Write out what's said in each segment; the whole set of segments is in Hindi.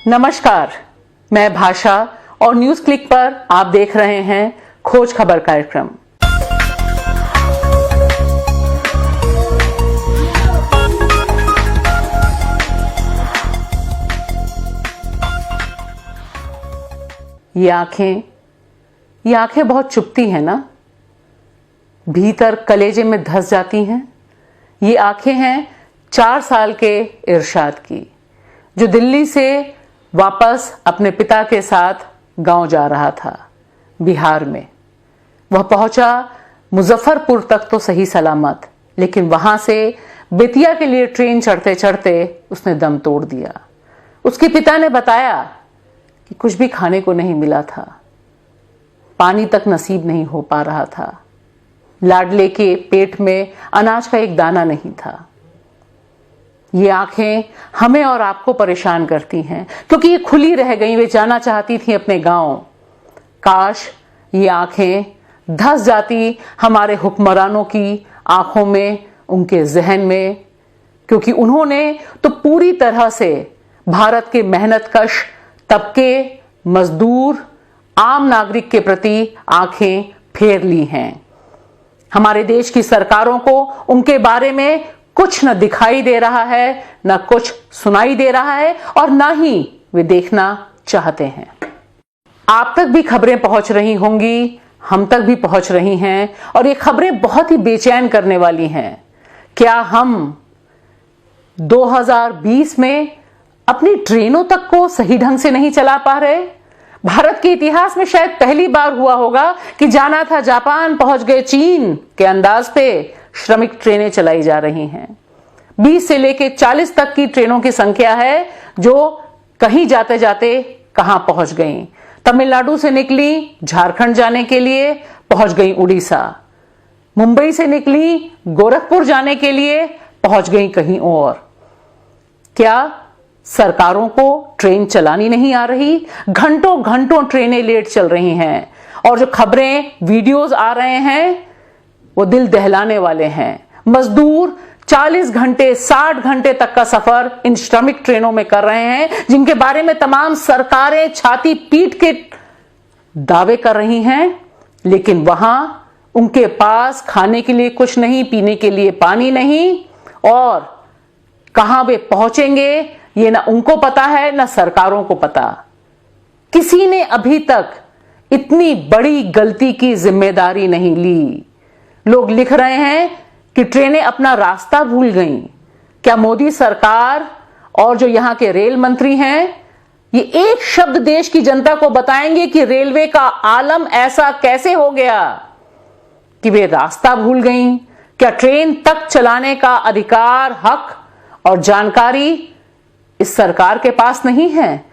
नमस्कार, मैं भाषा और न्यूज क्लिक पर आप देख रहे हैं खोज खबर कार्यक्रम। ये आंखें बहुत चुभती हैं ना, भीतर कलेजे में धंस जाती हैं। ये आंखें हैं 4 साल के इरशाद की, जो दिल्ली से वापस अपने पिता के साथ गांव जा रहा था, बिहार में। वह पहुंचा मुजफ्फरपुर तक तो सही सलामत, लेकिन वहां से बेतिया के लिए ट्रेन चढ़ते चढ़ते उसने दम तोड़ दिया। उसके पिता ने बताया कि कुछ भी खाने को नहीं मिला था, पानी तक नसीब नहीं हो पा रहा था, लाडले के पेट में अनाज का एक दाना नहीं था। ये आंखें हमें और आपको परेशान करती हैं, क्योंकि ये खुली रह गई। वे जाना चाहती थी अपने गांव। काश ये आंखें धंस जाती हमारे हुक्मरानों की आंखों में, उनके जहन में, क्योंकि उन्होंने तो पूरी तरह से भारत के मेहनतकश तबके, मजदूर, आम नागरिक के प्रति आंखें फेर ली हैं। हमारे देश की सरकारों को उनके बारे में कुछ न दिखाई दे रहा है, न कुछ सुनाई दे रहा है, और न ही वे देखना चाहते हैं। आप तक भी खबरें पहुंच रही होंगी, हम तक भी पहुंच रही हैं, और ये खबरें बहुत ही बेचैन करने वाली हैं। क्या हम 2020 में अपनी ट्रेनों तक को सही ढंग से नहीं चला पा रहे? भारत के इतिहास में शायद पहली बार हुआ होगा कि जाना था जापान, पहुंच गए चीन के अंदाज पे श्रमिक ट्रेनें चलाई जा रही हैं। 20 से लेकर 40 तक की ट्रेनों की संख्या है, जो कहीं जाते जाते कहां पहुंच गई। तमिलनाडु से निकली झारखंड जाने के लिए, पहुंच गई उड़ीसा। मुंबई से निकली गोरखपुर जाने के लिए, पहुंच गई कहीं और। क्या सरकारों को ट्रेन चलानी नहीं आ रही? घंटों घंटों ट्रेनें लेट चल रही हैं, और जो खबरें, वीडियोस आ रहे हैं वो दिल दहलाने वाले हैं। मजदूर 40 घंटे, 60 घंटे तक का सफर इन श्रमिक ट्रेनों में कर रहे हैं, जिनके बारे में तमाम सरकारें छाती पीट के दावे कर रही हैं, लेकिन वहां उनके पास खाने के लिए कुछ नहीं, पीने के लिए पानी नहीं, और कहां वे पहुंचेंगे ये ना उनको पता है, ना सरकारों को पता। किसी ने अभी तक इतनी बड़ी गलती की जिम्मेदारी नहीं ली। लोग लिख रहे हैं कि ट्रेनें अपना रास्ता भूल गईं। क्या मोदी सरकार और जो यहां के रेल मंत्री हैं, ये एक शब्द देश की जनता को बताएंगे कि रेलवे का आलम ऐसा कैसे हो गया कि वे रास्ता भूल गईं? क्या ट्रेन तक चलाने का अधिकार, हक और जानकारी इस सरकार के पास नहीं है?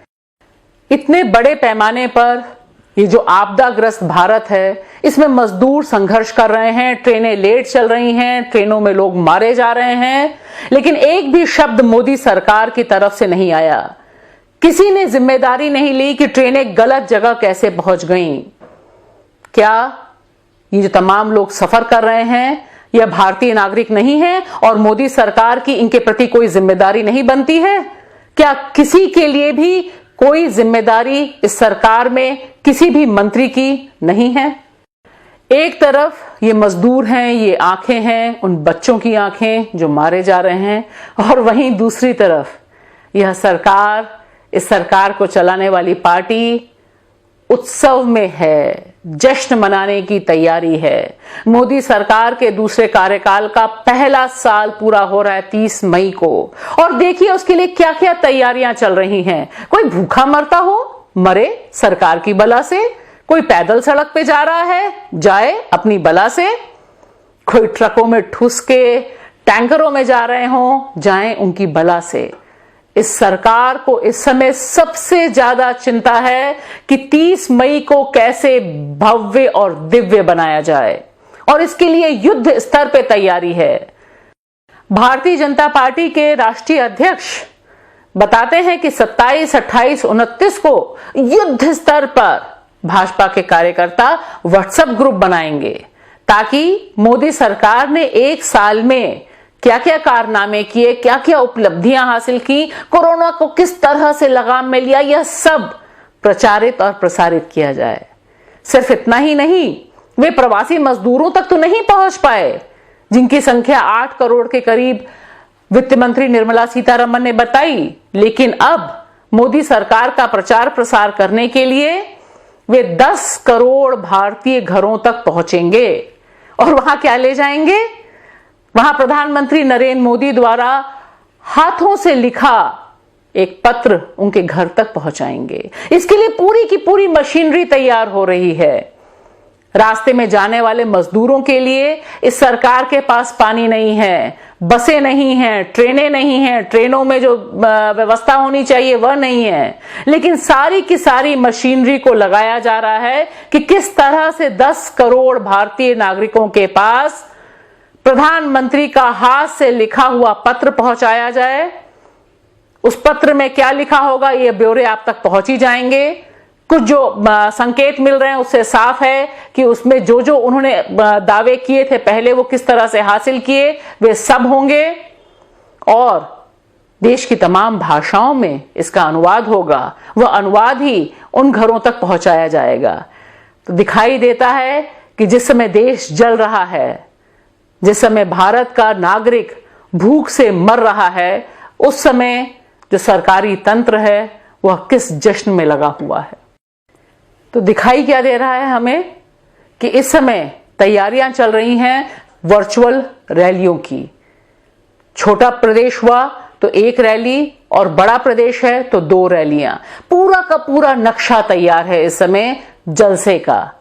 इतने बड़े पैमाने पर ये जो आपदाग्रस्त भारत है, इसमें मजदूर संघर्ष कर रहे हैं, ट्रेनें लेट चल रही हैं, ट्रेनों में लोग मारे जा रहे हैं, लेकिन एक भी शब्द मोदी सरकार की तरफ से नहीं आया। किसी ने जिम्मेदारी नहीं ली कि ट्रेनें गलत जगह कैसे पहुंच गईं। क्या ये जो तमाम लोग सफर कर रहे हैं, यह भारतीय नागरिक नहीं है और मोदी सरकार की इनके प्रति कोई जिम्मेदारी नहीं बनती है? क्या किसी के लिए भी कोई जिम्मेदारी इस सरकार में किसी भी मंत्री की नहीं है? एक तरफ ये मजदूर हैं, ये आंखें हैं, उन बच्चों की आंखें जो मारे जा रहे हैं, और वहीं दूसरी तरफ यह सरकार, इस सरकार को चलाने वाली पार्टी उत्सव में है, जश्न मनाने की तैयारी है। मोदी सरकार के दूसरे कार्यकाल का पहला साल पूरा हो रहा है 30 मई को, और देखिए उसके लिए क्या क्या तैयारियां चल रही हैं। कोई भूखा मरता हो, मरे सरकार की बला से। कोई पैदल सड़क पे जा रहा है, जाए अपनी बला से। कोई ट्रकों में ठुस के टैंकरों में जा रहे हो, जाएं उनकी बला से। इस सरकार को इस समय सबसे ज्यादा चिंता है कि 30 मई को कैसे भव्य और दिव्य बनाया जाए, और इसके लिए युद्ध स्तर पे तैयारी है। भारतीय जनता पार्टी के राष्ट्रीय अध्यक्ष बताते हैं कि 27, 28, 29 को युद्ध स्तर पर भाजपा के कार्यकर्ता व्हाट्सएप ग्रुप बनाएंगे, ताकि मोदी सरकार ने एक साल में क्या क्या कारनामे किए, क्या क्या उपलब्धियां हासिल की, कोरोना को किस तरह से लगाम में लिया, यह सब प्रचारित और प्रसारित किया जाए। सिर्फ इतना ही नहीं, वे प्रवासी मजदूरों तक तो नहीं पहुंच पाए जिनकी संख्या 8 करोड़ के करीब वित्त मंत्री निर्मला सीतारमण ने बताई, लेकिन अब मोदी सरकार का प्रचार प्रसार करने के लिए वे 10 करोड़ भारतीय घरों तक पहुंचेंगे। और वहां क्या ले जाएंगे? वहां प्रधानमंत्री नरेंद्र मोदी द्वारा हाथों से लिखा एक पत्र उनके घर तक पहुंचाएंगे। इसके लिए पूरी की पूरी मशीनरी तैयार हो रही है। रास्ते में जाने वाले मजदूरों के लिए इस सरकार के पास पानी नहीं है, बसें नहीं हैं, ट्रेनें नहीं हैं, ट्रेनों में जो व्यवस्था होनी चाहिए वह नहीं है, लेकिन सारी की सारी मशीनरी को लगाया जा रहा है कि किस तरह से 10 करोड़ भारतीय नागरिकों के पास प्रधानमंत्री का हाथ से लिखा हुआ पत्र पहुंचाया जाए। उस पत्र में क्या लिखा होगा ये ब्यौरे आप तक पहुंच ही जाएंगे। कुछ जो संकेत मिल रहे हैं उससे साफ है कि उसमें जो जो उन्होंने दावे किए थे पहले वो किस तरह से हासिल किए वे सब होंगे, और देश की तमाम भाषाओं में इसका अनुवाद होगा। वह अनुवाद ही उन घरों तक पहुंचाया जाएगा। तो दिखाई देता है कि जिस समय देश जल रहा है, जिस समय भारत का नागरिक भूख से मर रहा है, उस समय जो सरकारी तंत्र है वह किस जश्न में लगा हुआ है। तो दिखाई क्या दे रहा है हमें कि इस समय तैयारियां चल रही हैं वर्चुअल रैलियों की। छोटा प्रदेश हुआ तो एक रैली, और बड़ा प्रदेश है तो 2 रैलियां। पूरा का पूरा नक्शा तैयार है इस समय जलसे का।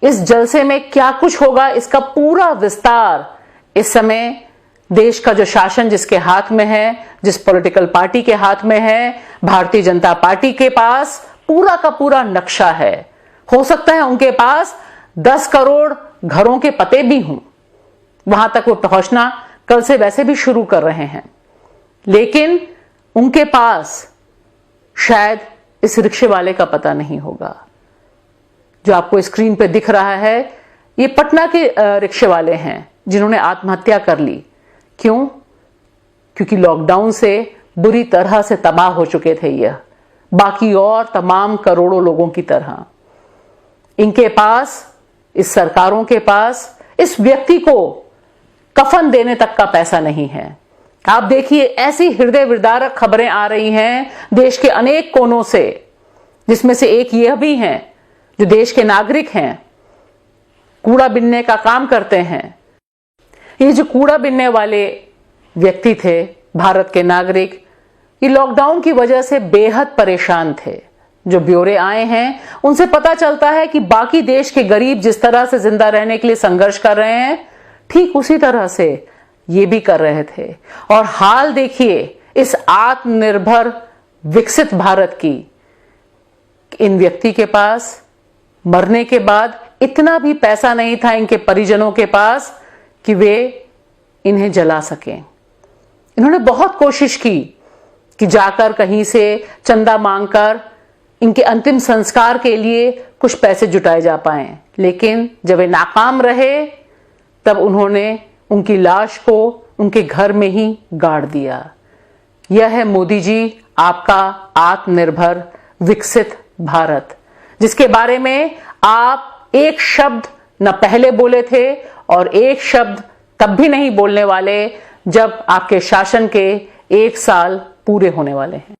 इस जलसे में क्या कुछ होगा इसका पूरा विस्तार इस समय देश का जो शासन जिसके हाथ में है, जिस पॉलिटिकल पार्टी के हाथ में है, भारतीय जनता पार्टी के पास पूरा का पूरा नक्शा है। हो सकता है उनके पास 10 करोड़ घरों के पते भी हों, वहां तक वो पहुंचना कल से वैसे भी शुरू कर रहे हैं, लेकिन उनके पास शायद इस रिक्शे वाले का पता नहीं होगा। जो आपको स्क्रीन पे दिख रहा है ये पटना के रिक्शे वाले हैं जिन्होंने आत्महत्या कर ली। क्यों? क्योंकि लॉकडाउन से बुरी तरह से तबाह हो चुके थे यह, बाकी और तमाम करोड़ों लोगों की तरह। इनके पास, इस सरकारों के पास इस व्यक्ति को कफन देने तक का पैसा नहीं है। आप देखिए ऐसी हृदय विदारक खबरें आ रही हैं देश के अनेक कोनों से, जिसमें से एक यह भी है जो देश के नागरिक हैं, कूड़ा बिनने का काम करते हैं। ये जो कूड़ा बिनने वाले व्यक्ति थे, भारत के नागरिक, ये लॉकडाउन की वजह से बेहद परेशान थे। जो ब्यौरे आए हैं उनसे पता चलता है कि बाकी देश के गरीब जिस तरह से जिंदा रहने के लिए संघर्ष कर रहे हैं, ठीक उसी तरह से ये भी कर रहे थे। और हाल देखिए इस आत्मनिर्भर विकसित भारत की, इन व्यक्ति के पास मरने के बाद इतना भी पैसा नहीं था इनके परिजनों के पास कि वे इन्हें जला सकें। इन्होंने बहुत कोशिश की कि जाकर कहीं से चंदा मांगकर इनके अंतिम संस्कार के लिए कुछ पैसे जुटाए जा पाएं, लेकिन जब वे नाकाम रहे तब उन्होंने उनकी लाश को उनके घर में ही गाड़ दिया। यह है मोदी जी आपका आत्मनिर्भर विकसित भारत, जिसके बारे में आप एक शब्द न पहले बोले थे और एक शब्द तब भी नहीं बोलने वाले जब आपके शासन के 1 साल पूरे होने वाले हैं।